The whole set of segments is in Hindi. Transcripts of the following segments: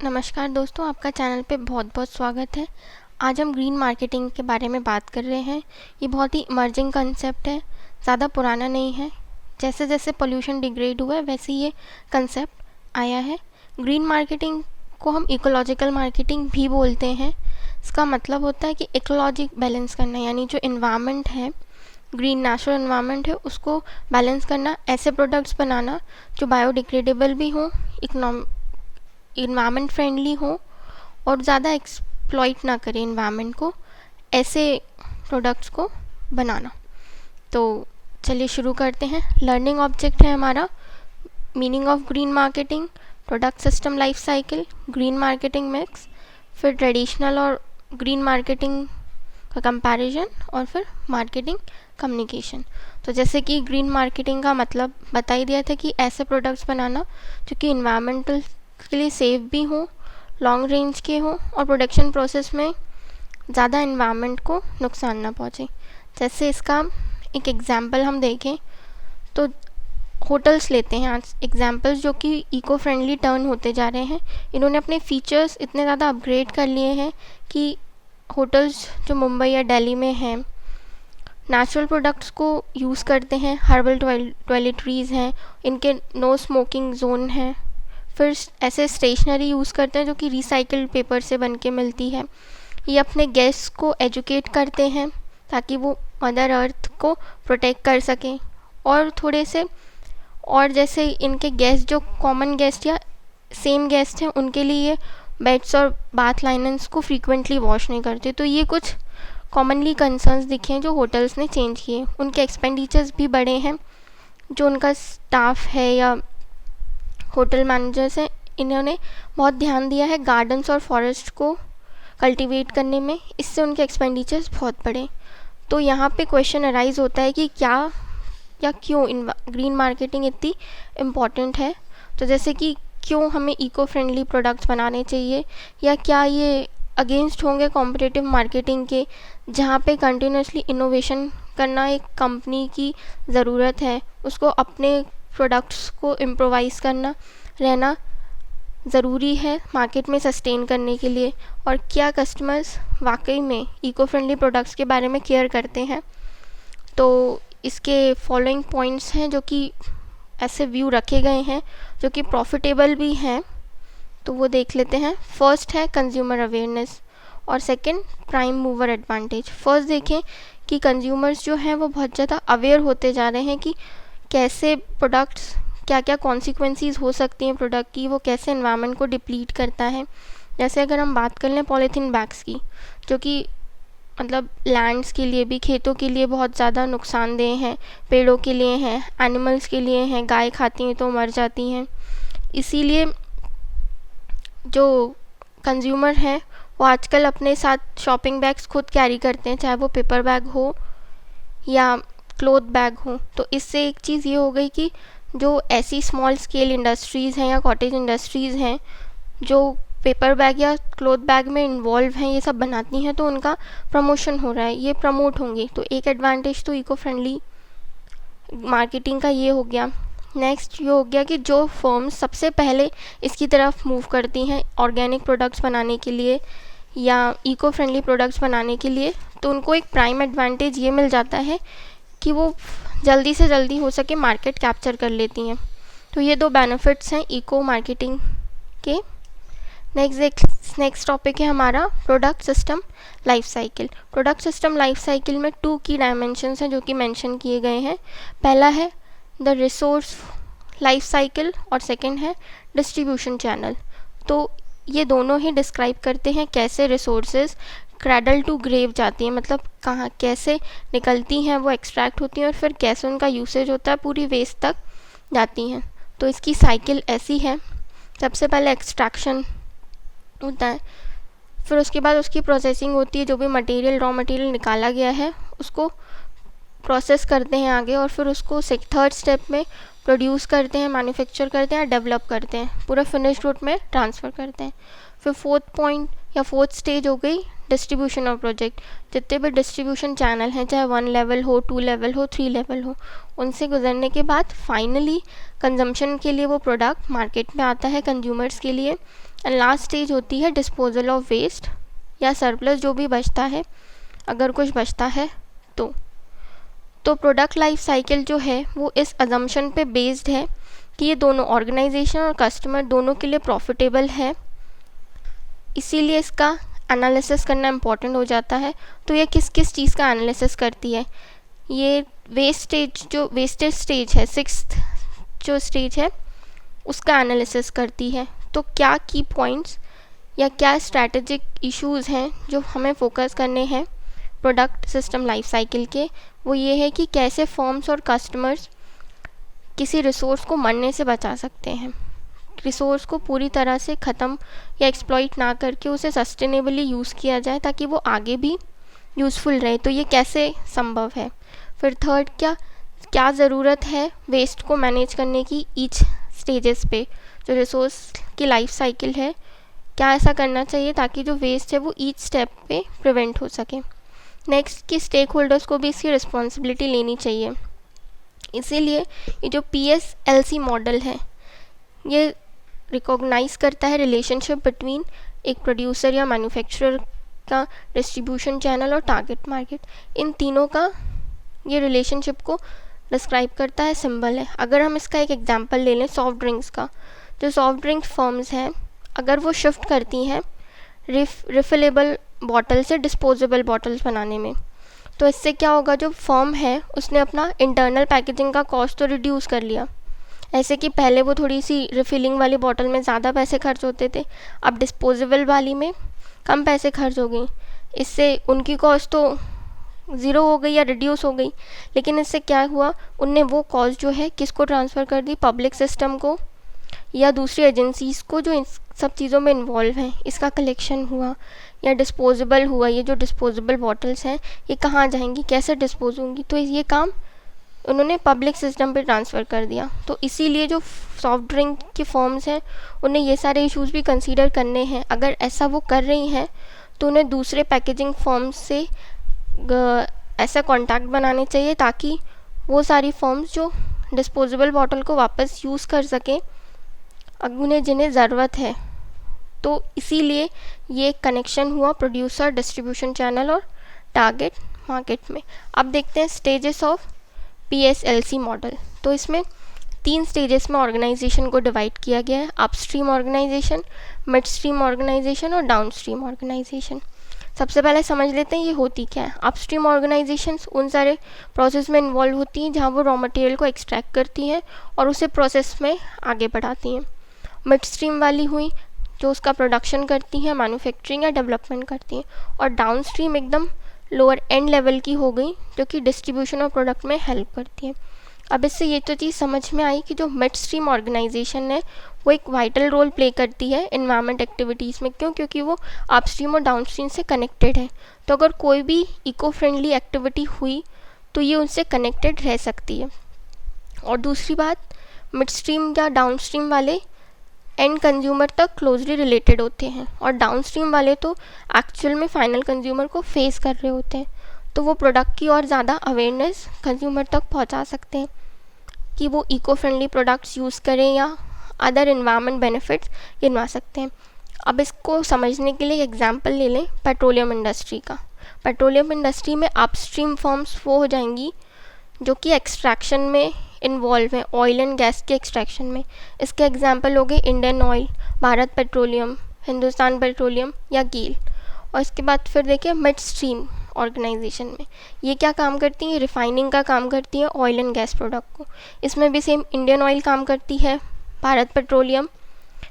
नमस्कार दोस्तों, आपका चैनल पे बहुत बहुत स्वागत है। आज हम ग्रीन मार्केटिंग के बारे में बात कर रहे हैं। ये बहुत ही इमर्जिंग कंसेप्ट है, ज़्यादा पुराना नहीं है। जैसे जैसे पोल्यूशन डिग्रेड हुआ है वैसे ये कंसेप्ट आया है। ग्रीन मार्केटिंग को हम इकोलॉजिकल मार्केटिंग भी बोलते हैं। इसका मतलब होता है कि इकोलॉजी बैलेंस करना, यानी जो इन्वायरमेंट है, ग्रीन नेचुरल इन्वायरमेंट है, उसको बैलेंस करना, ऐसे प्रोडक्ट्स बनाना जो बायोडिग्रेडेबल भी हों, इन्वायरमेंट फ्रेंडली हो और ज़्यादा एक्सप्लॉइट ना करें इन्वायरमेंट को, ऐसे प्रोडक्ट्स को बनाना। तो चलिए शुरू करते हैं। लर्निंग ऑब्जेक्ट है हमारा meaning of green marketing, product system life cycle, green marketing mix, फिर ट्रेडिशनल और ग्रीन मार्केटिंग का कंपैरिजन और फिर मार्केटिंग कम्युनिकेशन। तो जैसे कि ग्रीन मार्केटिंग का मतलब बता ही दिया था कि ऐसे प्रोडक्ट्स बनाना जो कि इन्वायरमेंटल के लिए सेफ भी हो, लॉन्ग रेंज के हो और प्रोडक्शन प्रोसेस में ज़्यादा इन्वायरमेंट को नुकसान ना पहुँचे। जैसे इसका एक एग्जांपल हम देखें तो होटल्स लेते हैं आज एग्जांपल्स, जो कि इको फ्रेंडली टर्न होते जा रहे हैं। इन्होंने अपने फीचर्स इतने ज़्यादा अपग्रेड कर लिए हैं कि होटल्स जो मुंबई या दिल्ली में हैं नेचुरल प्रोडक्ट्स को यूज़ करते हैं, हर्बल टॉयलेटरीज़ हैं, इनके नो स्मोकिंग जोन हैं, फिर ऐसे स्टेशनरी यूज़ करते हैं जो कि रिसाइकल्ड पेपर से बन के मिलती है। ये अपने गेस्ट्स को एजुकेट करते हैं ताकि वो मदर अर्थ को प्रोटेक्ट कर सकें। और थोड़े से और जैसे इनके गेस्ट जो कॉमन गेस्ट या सेम गेस्ट हैं उनके लिए बेड्स और बाथ लाइनन्स को फ्रीक्वेंटली वॉश नहीं करते। तो ये कुछ कॉमनली कंसर्न्स दिखे हैं जो होटल्स ने चेंज किए। उनके एक्सपेंडिचर्स भी बढ़े हैं। जो उनका स्टाफ है या होटल मैनेजर्स हैं, इन्होंने बहुत ध्यान दिया है गार्डन्स और फॉरेस्ट को कल्टीवेट करने में, इससे उनके एक्सपेंडिचर्स बहुत बढ़े। तो यहाँ पे क्वेश्चन अराइज होता है कि क्या या क्यों ग्रीन मार्केटिंग इतनी इम्पॉर्टेंट है। तो जैसे कि क्यों हमें इको फ्रेंडली प्रोडक्ट्स बनाने चाहिए, या क्या ये अगेंस्ट होंगे कॉम्पिटिटिव मार्केटिंग के, जहाँ पे कंटिन्यूसली इनोवेशन करना एक कंपनी की ज़रूरत है, उसको अपने प्रोडक्ट्स को इम्प्रोवाइज़ करना रहना ज़रूरी है मार्केट में सस्टेन करने के लिए। और क्या कस्टमर्स वाकई में इको फ्रेंडली प्रोडक्ट्स के बारे में केयर करते हैं। तो इसके फॉलोइंग पॉइंट्स हैं जो कि ऐसे व्यू रखे गए हैं जो कि प्रॉफिटेबल भी हैं, तो वो देख लेते हैं। फर्स्ट है कंज्यूमर अवेयरनेस और second prime mover advantage. First देखें कि कंज्यूमर्स जो हैं वो बहुत ज़्यादा अवेयर होते जा रहे हैं कि कैसे प्रोडक्ट्स, क्या क्या कॉन्सिक्वेंसीज हो सकती हैं प्रोडक्ट की, वो कैसे एनवायरनमेंट को डिप्लीट करता है। जैसे अगर हम बात कर लें पॉलीथीन बैग्स की, जो कि मतलब लैंड्स के लिए भी, खेतों के लिए बहुत ज़्यादा नुकसानदेह हैं, पेड़ों के लिए हैं, एनिमल्स के लिए हैं, गाय खाती हैं तो मर जाती हैं। इसीलिए जो कंज्यूमर हैं वो आजकल अपने साथ शॉपिंग बैग्स खुद कैरी करते हैं, चाहे वो पेपर बैग हो या क्लॉथ बैग हो। तो इससे एक चीज़ ये हो गई कि जो ऐसी स्मॉल स्केल इंडस्ट्रीज़ हैं या कॉटेज इंडस्ट्रीज़ हैं जो पेपर बैग या क्लॉथ बैग में इन्वॉल्व हैं, ये सब बनाती हैं, तो उनका प्रमोशन हो रहा है, ये प्रमोट होंगे। तो एक एडवांटेज तो इको फ्रेंडली मार्केटिंग का ये हो गया। नेक्स्ट ये हो गया कि जो फर्म्स सबसे पहले इसकी तरफ मूव करती हैं ऑर्गेनिक प्रोडक्ट्स बनाने के लिए या इको फ्रेंडली प्रोडक्ट्स बनाने के लिए, तो उनको एक प्राइम एडवांटेज ये मिल जाता है कि वो जल्दी से जल्दी हो सके मार्केट कैप्चर कर लेती हैं। तो ये दो बेनिफिट्स हैं इको मार्केटिंग के। नेक्स्ट टॉपिक है हमारा product system life cycle. Product system life cycle में 2 की डायमेंशंस हैं जो कि मेंशन किए गए हैं। पहला है द रिसोर्स लाइफ साइकिल और सेकंड है डिस्ट्रीब्यूशन चैनल। तो ये दोनों ही डिस्क्राइब करते हैं कैसे रिसोर्सेज क्रैडल टू ग्रेव जाती हैं, मतलब कहाँ कैसे निकलती हैं, वो एक्सट्रैक्ट होती हैं और फिर कैसे उनका यूसेज होता है, पूरी वेस्ट तक जाती हैं। तो इसकी साइकिल ऐसी है, सबसे पहले एक्सट्रैक्शन होता है, फिर उसके बाद उसकी प्रोसेसिंग होती है, जो भी मटेरियल रॉ मटेरियल निकाला गया है उसको प्रोसेस करते हैं आगे, और फिर उसको थर्ड स्टेप में प्रोड्यूस करते हैं, मैन्युफैक्चर करते हैं, डेवलप करते हैं, पूरा फिनिश गुड में ट्रांसफ़र करते हैं। फिर फोर्थ पॉइंट या फोर्थ स्टेज हो गई डिस्ट्रीब्यूशन और प्रोजेक्ट। जितने भी डिस्ट्रीब्यूशन चैनल हैं, चाहे 1 लेवल हो, 2 लेवल हो, 3 लेवल हो, उनसे गुजरने के बाद फाइनली कंजम्पशन के लिए वो प्रोडक्ट मार्केट में आता है कंज्यूमर्स के लिए। एंड लास्ट स्टेज होती है डिस्पोजल ऑफ वेस्ट या सरप्लस, जो भी बचता है, अगर कुछ बचता है तो प्रोडक्ट लाइफ साइकिल जो है वो इस अजम्पशन पे बेस्ड है कि ये दोनों ऑर्गेनाइजेशन और कस्टमर दोनों के लिए प्रॉफिटेबल है, इसीलिए इसका एनालिसिस करना इम्पॉर्टेंट हो जाता है। तो ये किस किस चीज़ का एनालिसिस करती है, ये वेस्टेज स्टेज है, 6th जो स्टेज है उसका एनालिसिस करती है। तो क्या की पॉइंट्स या क्या स्ट्रैटेजिक इश्यूज़ हैं जो हमें फोकस करने हैं प्रोडक्ट सिस्टम लाइफ साइकिल के, वो ये है कि कैसे फर्म्स और कस्टमर्स किसी रिसोर्स को मरने से बचा सकते हैं, रिसोर्स को पूरी तरह से ख़त्म या एक्सप्लॉइट ना करके उसे सस्टेनेबली यूज़ किया जाए ताकि वो आगे भी यूज़फुल रहे। तो ये कैसे संभव है। फिर थर्ड, क्या ज़रूरत है वेस्ट को मैनेज करने की ईच स्टेजेस पे, जो रिसोर्स की लाइफ साइकिल है, क्या ऐसा करना चाहिए ताकि जो वेस्ट है वो ईच स्टेप पे प्रिवेंट हो सके। नेक्स्ट, कि स्टेक होल्डर्स को भी इसकी रिस्पॉन्सिबिलिटी लेनी चाहिए। इसीलिए ये जो PSLC मॉडल है ये रिकॉग्नाइज़ करता है रिलेशनशिप बिटवीन एक प्रोड्यूसर या मैन्युफैक्चरर का, डिस्ट्रीब्यूशन चैनल और टारगेट मार्केट, इन तीनों का ये रिलेशनशिप को डिस्क्राइब करता है, सिंबल है। अगर हम इसका एक एग्जांपल ले लें सॉफ्ट ड्रिंक्स का, जो सॉफ्ट ड्रिंक फर्म्स हैं अगर वो शिफ्ट करती हैं रिफिलेबल बॉटल से डिस्पोजेबल बॉटल्स बनाने में, तो इससे क्या होगा, जो फर्म है उसने अपना इंटरनल पैकेजिंग का कॉस्ट तो रिड्यूस कर लिया। ऐसे कि पहले वो थोड़ी सी रिफिलिंग वाली बॉटल में ज़्यादा पैसे खर्च होते थे, अब डिस्पोजेबल वाली में कम पैसे खर्च हो गई, इससे उनकी कॉस्ट तो ज़ीरो हो गई या रिड्यूस हो गई। लेकिन इससे क्या हुआ, उनने वो कॉस्ट जो है किसको ट्रांसफ़र कर दी, पब्लिक सिस्टम को या दूसरी एजेंसीज़ को जो इन सब चीज़ों में इन्वॉल्व हैं। इसका कलेक्शन हुआ या डिस्पोजेबल हुआ, ये जो डिस्पोजेबल बॉटल्स हैं ये कहाँ जाएंगी, कैसे डिस्पोज होंगी, तो ये काम उन्होंने पब्लिक सिस्टम पे ट्रांसफ़र कर दिया। तो इसीलिए जो सॉफ्ट ड्रिंक की फर्म्स हैं उन्हें ये सारे इश्यूज़ भी कंसीडर करने हैं। अगर ऐसा वो कर रही हैं तो उन्हें दूसरे पैकेजिंग फर्म्स से ऐसा कॉन्टैक्ट बनाने चाहिए ताकि वो सारी फर्म्स जो डिस्पोजेबल बॉटल को वापस यूज़ कर सकें उन्हें जिन्हें ज़रूरत है। तो इसीलिए ये कनेक्शन हुआ प्रोड्यूसर, डिस्ट्रीब्यूशन चैनल और टारगेट मार्केट में। अब देखते हैं स्टेजेस ऑफ PSLC मॉडल। तो इसमें 3 स्टेजेस में ऑर्गेनाइजेशन को डिवाइड किया गया है, upstream organisation, mid stream organisation और डाउन स्ट्रीम ऑर्गेनाइजेशन। सबसे पहले समझ लेते हैं ये होती क्या है। अपस्ट्रीम ऑर्गेनाइजेशंस उन सारे प्रोसेस में इन्वॉल्व होती हैं जहाँ वो रॉ मटेरियल को एक्सट्रैक्ट करती हैं और उसे प्रोसेस में आगे बढ़ाती हैं। मिड स्ट्रीम वाली हुई जो उसका प्रोडक्शन करती हैं, मैन्युफैक्चरिंग या डेवलपमेंट करती हैं। और डाउन स्ट्रीम एकदम लोअर एंड लेवल की हो गई जो कि डिस्ट्रीब्यूशन और प्रोडक्ट में हेल्प करती है। अब इससे ये तो चीज़ समझ में आई कि जो मिड स्ट्रीम ऑर्गेनाइजेशन है वो एक वाइटल रोल प्ले करती है इन्वायरमेंट एक्टिविटीज़ में। क्यों? क्योंकि वो अपस्ट्रीम और डाउनस्ट्रीम से कनेक्टेड है। तो अगर कोई भी इको फ्रेंडली एक्टिविटी हुई तो ये उनसे कनेक्टेड रह सकती है। और दूसरी बात, मिड स्ट्रीम या डाउनस्ट्रीम वाले एंड कंज्यूमर तक क्लोजली रिलेटेड होते हैं और डाउनस्ट्रीम वाले तो एक्चुअल में फाइनल कंज्यूमर को फेस कर रहे होते हैं। तो वो प्रोडक्ट की और ज़्यादा अवेयरनेस कंज्यूमर तक पहुंचा सकते हैं कि वो इको फ्रेंडली प्रोडक्ट्स यूज़ करें या अदर इन्वायरमेंट बेनिफिट्स गिनवा सकते हैं। अब इसको समझने के लिए एग्जांपल ले लें पेट्रोलियम इंडस्ट्री का। पेट्रोलियम इंडस्ट्री में अपस्ट्रीम फर्म्स वो हो जाएंगी जो कि एक्सट्रैक्शन में इन्वॉल्व हैं, ऑयल एंड गैस के एक्सट्रैक्शन में। इसके एग्जांपल हो गए Indian oil, Bharat petroleum, Hindustan petroleum या गेल। और इसके बाद फिर देखिए मिड स्ट्रीम ऑर्गेनाइजेशन में ये क्या काम करती हैं, रिफाइनिंग का काम करती है ऑयल एंड गैस प्रोडक्ट को। इसमें भी सेम इंडियन ऑयल काम करती है, Bharat petroleum,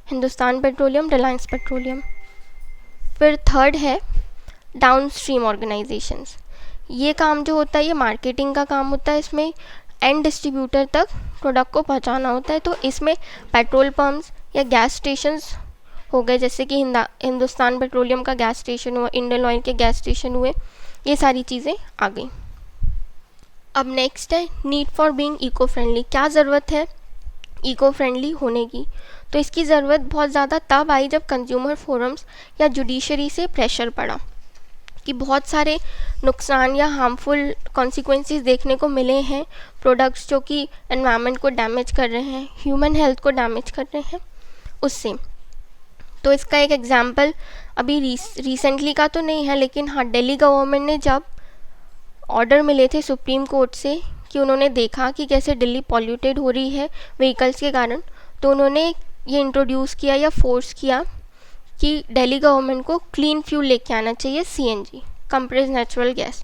Hindustan petroleum, Reliance petroleum. फिर थर्ड है डाउन स्ट्रीम ऑर्गेनाइजेशंस। ये काम जो होता है ये मार्केटिंग का काम होता है, इसमें एंड डिस्ट्रीब्यूटर तक प्रोडक्ट को पहुंचाना होता है। तो इसमें पेट्रोल पंप्स या गैस स्टेशंस हो गए, जैसे कि हिंदुस्तान पेट्रोलियम का गैस स्टेशन हुआ, इंडियन ऑयल के गैस स्टेशन हुए, ये सारी चीज़ें आ गई। अब नेक्स्ट है need for being eco friendly. क्या ज़रूरत है इको फ्रेंडली होने की? तो इसकी ज़रूरत बहुत ज़्यादा तब आई जब कंज्यूमर फोरम्स या जुडिशरी से प्रेशर पड़ा कि बहुत सारे नुकसान या हार्मफुल कॉन्सिक्वेंसेस देखने को मिले हैं, प्रोडक्ट्स जो कि एनवायरनमेंट को डैमेज कर रहे हैं, ह्यूमन हेल्थ को डैमेज कर रहे हैं उससे। तो इसका एक एग्जांपल अभी रिसेंटली का तो नहीं है, लेकिन हाँ, दिल्ली गवर्नमेंट ने जब ऑर्डर मिले थे सुप्रीम कोर्ट से कि उन्होंने देखा कि कैसे दिल्ली पॉल्यूटेड हो रही है व्हीकल्स के कारण, तो उन्होंने ये इंट्रोड्यूस किया या फोर्स किया कि दिल्ली गवर्नमेंट को क्लीन फ्यूल लेके आना चाहिए, CNG, compressed natural gas,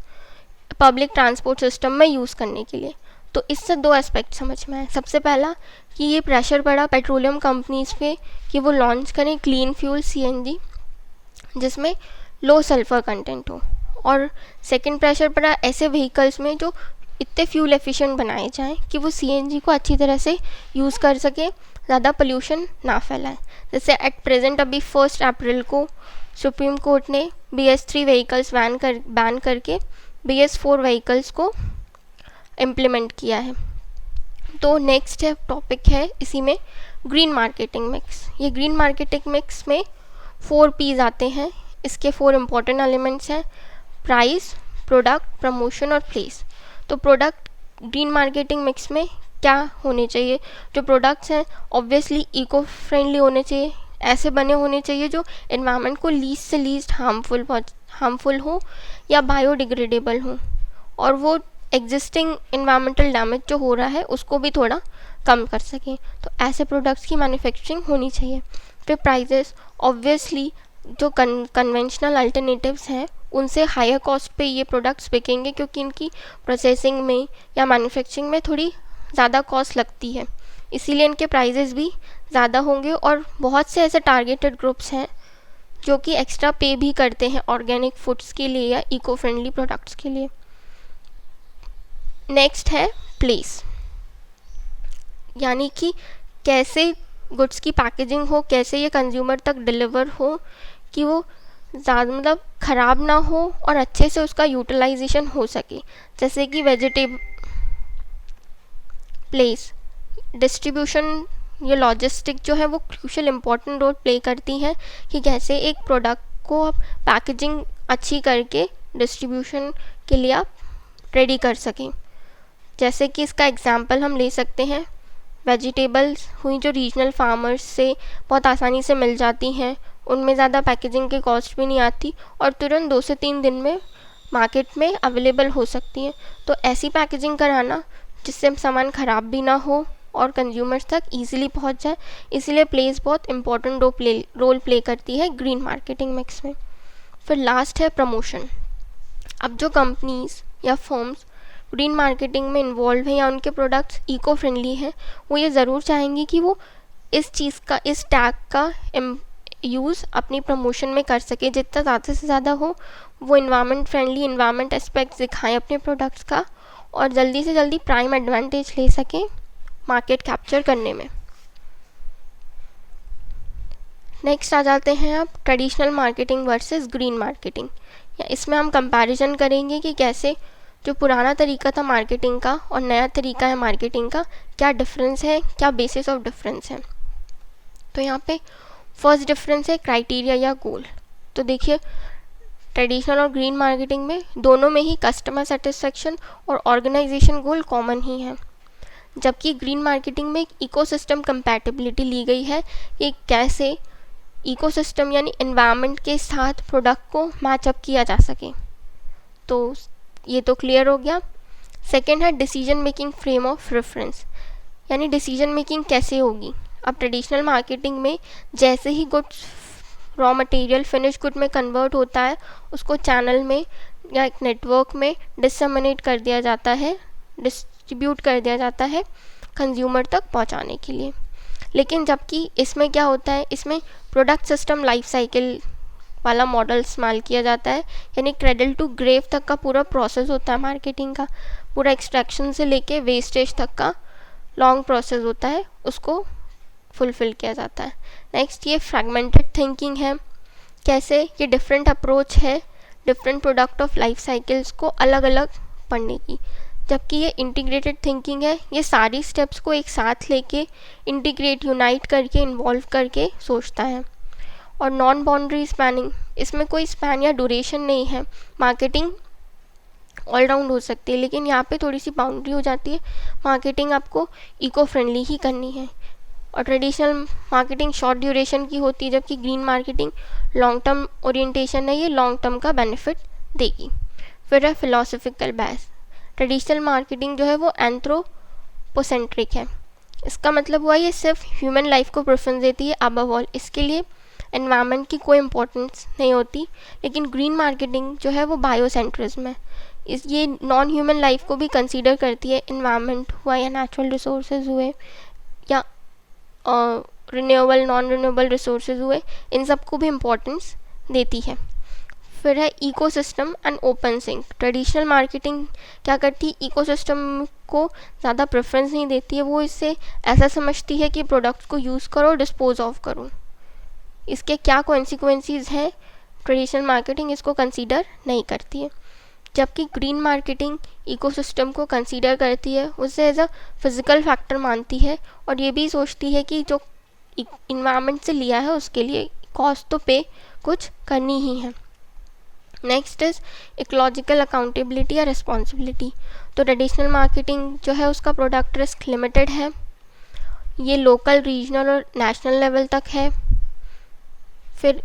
public transport system में यूज़ करने के लिए। तो इससे दो एस्पेक्ट समझ में आए। सबसे पहला कि ये प्रेशर पड़ा पेट्रोलियम कंपनीज़ पे कि वो लॉन्च करें क्लीन फ्यूल सीएनजी जिसमें लो सल्फर कंटेंट हो, और सेकंड प्रेशर पड़ा ऐसे व्हीकल्स में जो इतने फ्यूल एफिशिएंट बनाए जाएं कि वो सीएनजी को अच्छी तरह से यूज़ कर सके, ज़्यादा पोल्यूशन ना फैलाए। जैसे एट प्रेजेंट अभी 1 अप्रैल को सुप्रीम कोर्ट ने BS3 व्हीकल्स बैन करके BS4 व्हीकल्स को इम्प्लीमेंट किया है। तो नेक्स्ट है टॉपिक है इसी में ग्रीन मार्केटिंग मिक्स। ये ग्रीन मार्केटिंग मिक्स में 4 P's आते हैं। इसके 4 इम्पॉर्टेंट एलिमेंट्स हैं: प्राइस, प्रोडक्ट, प्रमोशन और प्लेस। तो प्रोडक्ट ग्रीन मार्केटिंग मिक्स में क्या होने चाहिए? जो प्रोडक्ट्स हैं ऑब्वियसली इको फ्रेंडली होने चाहिए, ऐसे बने होने चाहिए जो एनवायरनमेंट को लीस्ट से लीस्ट हार्मफुल हो या बायोडिग्रेडेबल हो, और वो एग्जिस्टिंग इन्वायरमेंटल डैमेज जो हो रहा है उसको भी थोड़ा कम कर सकें। तो ऐसे प्रोडक्ट्स की मैन्युफैक्चरिंग होनी चाहिए। फिर प्राइजेस, ऑब्वियसली जो कन्वेंशनल अल्टरनेटिव्स हैं उनसे हायर कॉस्ट पे ये प्रोडक्ट्स बिकेंगे, क्योंकि इनकी प्रोसेसिंग में या मैन्युफैक्चरिंग में थोड़ी ज़्यादा कॉस्ट लगती है, इसीलिए इनके प्राइजेस भी ज़्यादा होंगे। और बहुत से ऐसे टारगेटेड ग्रुप्स हैं जो कि एक्स्ट्रा पे भी करते हैं ऑर्गेनिक फूड्स के लिए या इको फ्रेंडली प्रोडक्ट्स के लिए। नेक्स्ट है प्लेस, यानी कि कैसे गुड्स की पैकेजिंग हो, कैसे ये कंज्यूमर तक डिलीवर हो कि वो ज़्यादा मतलब ख़राब ना हो और अच्छे से उसका यूटिलाइजेशन हो सके। जैसे कि प्लेस, डिस्ट्रीब्यूशन, ये लॉजिस्टिक जो है वो क्रूशियल इम्पॉर्टेंट रोल प्ले करती हैं कि कैसे एक प्रोडक्ट को आप पैकेजिंग अच्छी करके डिस्ट्रीब्यूशन के लिए आप रेडी कर सकें। जैसे कि इसका एग्जांपल हम ले सकते हैं, वेजिटेबल्स हुई जो रीजनल फार्मर्स से बहुत आसानी से मिल जाती हैं, उनमें ज़्यादा पैकेजिंग की कॉस्ट भी नहीं आती और तुरंत 2 से 3 दिन में मार्केट में अवेलेबल हो सकती हैं। तो ऐसी पैकेजिंग कराना जिससे सामान ख़राब भी ना हो और कंज्यूमर्स तक ईजिली पहुंच जाए, इसीलिए प्लेस बहुत इंपॉर्टेंट रोल प्ले करती है ग्रीन मार्केटिंग मिक्स में। फिर लास्ट है प्रमोशन। अब जो कंपनीज या फर्म्स ग्रीन मार्केटिंग में इन्वॉल्व हैं या उनके प्रोडक्ट्स इको फ्रेंडली हैं, वो ये ज़रूर चाहेंगे कि वो इस टैग का यूज़ अपनी प्रमोशन में कर सके, जितना ज़्यादा से ज़्यादा हो वो इन्वायरमेंट एस्पेक्ट्स दिखाएं अपने प्रोडक्ट्स का और जल्दी से जल्दी प्राइम एडवांटेज ले सकें मार्केट कैप्चर करने में। नेक्स्ट आ जाते हैं आप traditional marketing versus green marketing. या इसमें हम कंपैरिजन करेंगे कि कैसे जो पुराना तरीका था मार्केटिंग का और नया तरीका है मार्केटिंग का, क्या डिफरेंस है, क्या बेसिस ऑफ डिफरेंस है। तो यहाँ पे फर्स्ट डिफरेंस है क्राइटेरिया या गोल। तो देखिए ट्रेडिशनल और ग्रीन मार्केटिंग में दोनों में ही कस्टमर सेटिस्फेक्शन और ऑर्गेनाइजेशन गोल कॉमन ही है, जबकि ग्रीन मार्केटिंग में एक इकोसिस्टम कंपैटिबिलिटी ली गई है कि कैसे इकोसिस्टम यानी एनवायरनमेंट के साथ प्रोडक्ट को मैचअप किया जा सके। तो ये तो क्लियर हो गया। सेकेंड है decision making frame of reference, यानी डिसीजन मेकिंग कैसे होगी। अब ट्रेडिशनल मार्केटिंग में जैसे ही goods raw material finish good में कन्वर्ट होता है, उसको चैनल में या एक नेटवर्क में डिसमिनेट कर दिया जाता है, डिस्ट्रीब्यूट कर दिया जाता है कंज्यूमर तक पहुंचाने के लिए। लेकिन जबकि इसमें क्या होता है, इसमें प्रोडक्ट सिस्टम लाइफ साइकिल वाला मॉडल इस्तेमाल किया जाता है, यानी क्रेडल टू ग्रेव तक का पूरा प्रोसेस होता है मार्केटिंग का, पूरा एक्सट्रैक्शन से लेके वेस्टेज तक का लॉन्ग प्रोसेस होता है, उसको फुलफ़िल किया जाता है। नेक्स्ट ये फ्रैगमेंटेड थिंकिंग है, कैसे ये डिफरेंट अप्रोच है different product of life cycles को अलग अलग पढ़ने की, जबकि ये इंटीग्रेटेड थिंकिंग है, ये सारी स्टेप्स को एक साथ लेके इंटीग्रेट यूनाइट करके इन्वॉल्व करके सोचता है। और नॉन बाउंड्री स्पैनिंग, इसमें कोई स्पैन या ड्यूरेशन नहीं है, मार्केटिंग ऑलराउंड हो सकती है, लेकिन यहाँ पे थोड़ी सी बाउंड्री हो जाती है, मार्केटिंग आपको इको फ्रेंडली ही करनी है। और ट्रेडिशनल मार्केटिंग शॉर्ट ड्यूरेशन की होती है, जबकि green marketing long term orientation है, ये लॉन्ग टर्म का बेनिफिट देगी। फिर है फिलोसफिकल बायस। ट्रेडिशनल मार्केटिंग जो है वो एंथ्रोपोसेंट्रिक है। इसका मतलब हुआ ये सिर्फ ह्यूमन लाइफ को प्रेफरेंस देती है अबव ऑल, इसके लिए एनवायरनमेंट की कोई इम्पोर्टेंस नहीं होती। लेकिन ग्रीन मार्केटिंग जो है वो बायोसेंट्रिज्म है, ये नॉन ह्यूमन लाइफ को भी कंसीडर करती है, एनवायरनमेंट हुआ या नेचुरल रिसोर्सेज हुए या रिन्यूएबल नॉन रिन्यूएबल रिसोर्सेज हुए, इन सब को भी इम्पोर्टेंस देती है। फिर है ecosystem and open sink. Traditional marketing क्या करती है, इकोसिस्टम को ज़्यादा प्रेफरेंस नहीं देती है, वो इससे ऐसा समझती है कि प्रोडक्ट्स को यूज़ करो, डिस्पोज ऑफ करो। इसके क्या कॉन्सिक्वेंसेस हैं, ट्रेडिशनल मार्केटिंग इसको कंसीडर नहीं करती है, जबकि ग्रीन मार्केटिंग इकोसिस्टम को कंसीडर करती है, उसे एज अ फिज़िकल फैक्टर मानती है और ये भी सोचती है कि जो इन्वायरमेंट से लिया है उसके लिए कॉस्ट तो पे कुछ करनी ही है। नेक्स्ट इज़ इकोलॉजिकल अकाउंटेबिलिटी या रिस्पॉन्सिबिलिटी। तो ट्रेडिशनल मार्केटिंग जो है उसका प्रोडक्ट रिस्क लिमिटेड है, ये लोकल, रीजनल और नेशनल लेवल तक है। फिर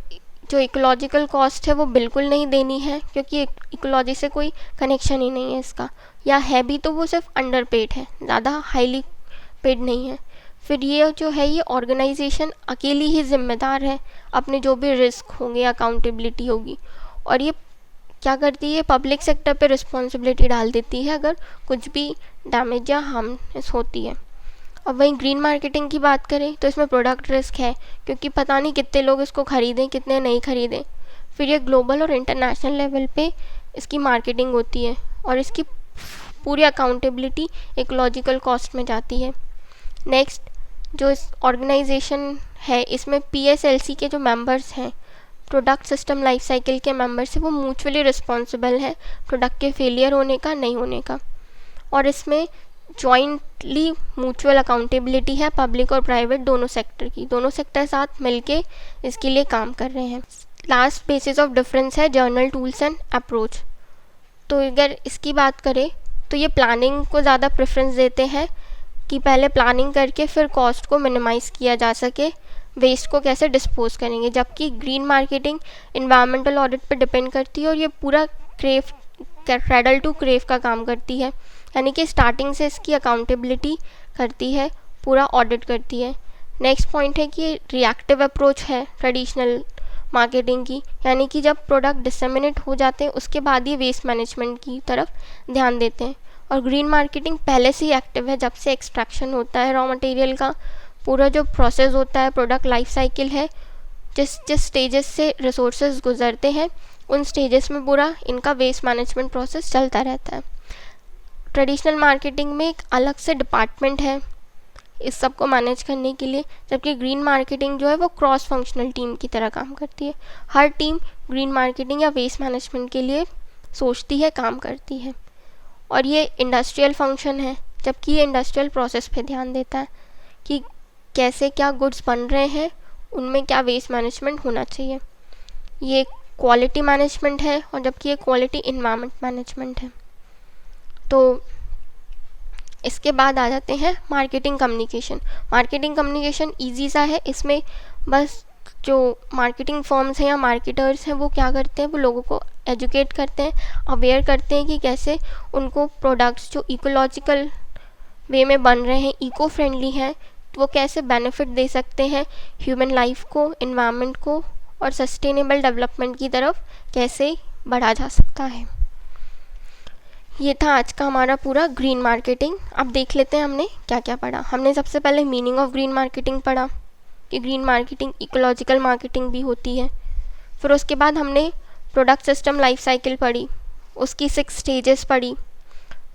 जो इकोलॉजिकल कॉस्ट है वो बिल्कुल नहीं देनी है, क्योंकि इकोलॉजी से कोई कनेक्शन ही नहीं है इसका, या है भी तो वो सिर्फ अंडर पेड है, ज़्यादा हाईली पेड नहीं है। फिर ये जो है ये ऑर्गेनाइजेशन अकेली ही जिम्मेदार है, अपने जो भी रिस्क होंगे, अकाउंटेबिलिटी होगी, और ये क्या करती है, पब्लिक सेक्टर पे रिस्पॉन्सिबिलिटी डाल देती है अगर कुछ भी डैमेज या हार्म होती है। अब वहीं ग्रीन मार्केटिंग की बात करें तो इसमें प्रोडक्ट रिस्क है, क्योंकि पता नहीं कितने लोग इसको ख़रीदें, कितने नहीं ख़रीदें। फिर ये ग्लोबल और इंटरनेशनल लेवल पे इसकी मार्केटिंग होती है और इसकी पूरी अकाउंटेबिलिटी इकोलॉजिकल कॉस्ट में जाती है। नेक्स्ट, जो इस ऑर्गेनाइजेशन है इसमें PSLC के जो मेंबर्स हैं, प्रोडक्ट सिस्टम लाइफ साइकिल के मेंबर्स हैं, वो म्यूचुअली रिस्पॉन्सिबल है प्रोडक्ट के फेलियर होने का, नहीं होने का, और इसमें जॉइंटली म्यूचुअल अकाउंटेबिलिटी है पब्लिक और प्राइवेट दोनों सेक्टर की, दोनों सेक्टर साथ मिलके इसके लिए काम कर रहे हैं। लास्ट बेसिस ऑफ डिफरेंस है जर्नल टूल्स एंड अप्रोच। तो अगर इसकी बात करें तो ये प्लानिंग को ज़्यादा प्रेफरेंस देते हैं कि पहले प्लानिंग करके फिर कॉस्ट को मिनिमाइज़ किया जा सके, वेस्ट को कैसे डिस्पोज करेंगे, जबकि ग्रीन मार्केटिंग इन्वायरमेंटल ऑडिट पर डिपेंड करती है और ये पूरा क्रेडल टू क्रेव का काम करती है, यानी कि स्टार्टिंग से इसकी अकाउंटेबिलिटी करती है, पूरा ऑडिट करती है। नेक्स्ट पॉइंट है कि रिएक्टिव अप्रोच है ट्रेडिशनल मार्केटिंग की, यानी कि जब प्रोडक्ट डिसेमिनेट हो जाते हैं उसके बाद ये वेस्ट मैनेजमेंट की तरफ ध्यान देते हैं। और ग्रीन मार्केटिंग पहले से ही एक्टिव है, जब से एक्सट्रैक्शन होता है रॉ मटेरियल का, पूरा जो प्रोसेस होता है, प्रोडक्ट लाइफ साइकिल है, जिस स्टेजेस से रिसोर्सेज गुजरते हैं उन स्टेजेस में पूरा इनका वेस्ट मैनेजमेंट प्रोसेस चलता रहता है। ट्रेडिशनल मार्केटिंग में एक अलग से डिपार्टमेंट है इस सब को मैनेज करने के लिए, जबकि ग्रीन मार्केटिंग जो है वो क्रॉस फंक्शनल टीम की तरह काम करती है। हर टीम ग्रीन मार्केटिंग या वेस्ट मैनेजमेंट के लिए सोचती है, काम करती है, और ये इंडस्ट्रियल फंक्शन है, जबकि ये इंडस्ट्रियल प्रोसेस पे ध्यान देता है कि कैसे क्या गुड्स बन रहे हैं, उनमें क्या वेस्ट मैनेजमेंट होना चाहिए। ये क्वालिटी मैनेजमेंट है, और जबकि ये क्वालिटी इन्वायरमेंट मैनेजमेंट है। तो इसके बाद आ जाते हैं marketing communication. Marketing communication easy सा है, इसमें बस जो मार्केटिंग फर्म्स हैं या मार्केटर्स हैं वो क्या करते हैं, वो लोगों को एजुकेट करते हैं, अवेयर करते हैं कि कैसे उनको प्रोडक्ट्स जो इकोलॉजिकल वे में बन रहे हैं, इको फ्रेंडली हैं, वो कैसे बेनिफिट दे सकते हैं ह्यूमन लाइफ को, इन्वायरमेंट को, और सस्टेनेबल डेवलपमेंट की तरफ कैसे बढ़ा जा सकता है। ये था आज का हमारा पूरा ग्रीन मार्केटिंग। अब देख लेते हैं हमने क्या क्या पढ़ा। हमने सबसे पहले मीनिंग ऑफ ग्रीन मार्केटिंग पढ़ा कि ग्रीन मार्केटिंग इकोलॉजिकल मार्केटिंग भी होती है। फिर उसके बाद हमने प्रोडक्ट सिस्टम लाइफ साइकिल पढ़ी, उसकी 6 स्टेजेस पढ़ी।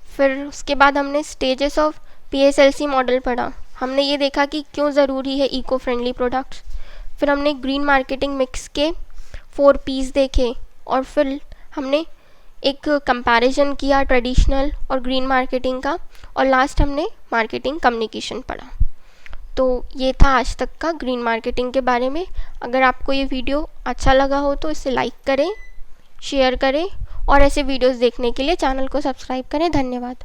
फिर उसके बाद हमने स्टेजेस ऑफ PSLC मॉडल पढ़ा। हमने ये देखा कि क्यों ज़रूरी है इको फ्रेंडली प्रोडक्ट्स। फिर हमने ग्रीन मार्केटिंग मिक्स के 4 P's देखे, और फिर हमने एक कंपैरिजन किया ट्रेडिशनल और ग्रीन मार्केटिंग का, और लास्ट हमने मार्केटिंग कम्युनिकेशन पढ़ा। तो ये था आज तक का ग्रीन मार्केटिंग के बारे में। अगर आपको ये वीडियो अच्छा लगा हो तो इसे लाइक करें, शेयर करें, और ऐसे वीडियोस देखने के लिए चैनल को सब्सक्राइब करें। धन्यवाद।